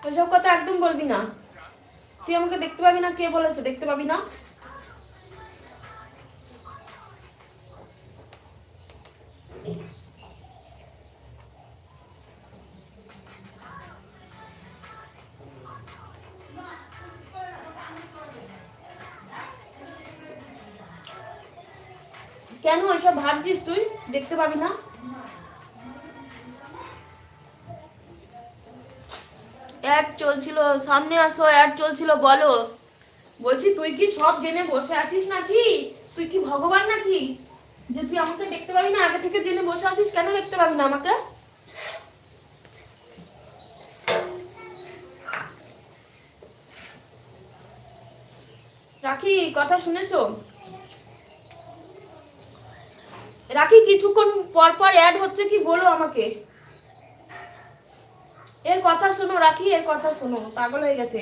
ওইসব কথা একদম বলবি না। তুই আমাকে দেখতে পাবি না, কে বলেছে দেখতে পাবি না? কেন ওইসব ভাবছিস তুই? দেখতে পাবি না? অ্যাড চলছিল, সামনে আসো, অ্যাড চলছিল, বলো। বলছি তুই কি সব জেনে বসে আছিস নাকি? তুই কি ভগবান নাকি যে তুই আমাকে দেখতে পাবি না? আগে থেকে জেনে বসে আছিস, কেন দেখতে পাবি না আমাকে? রাখি, কথা শুনেছো? রাখি, কিছুক্ষণ পর পর অ্যাড হচ্ছে কি বলো আমাকে। এর কথা শোনো রাখি, এর কথা শোনো, পাগল হয়ে গেছে।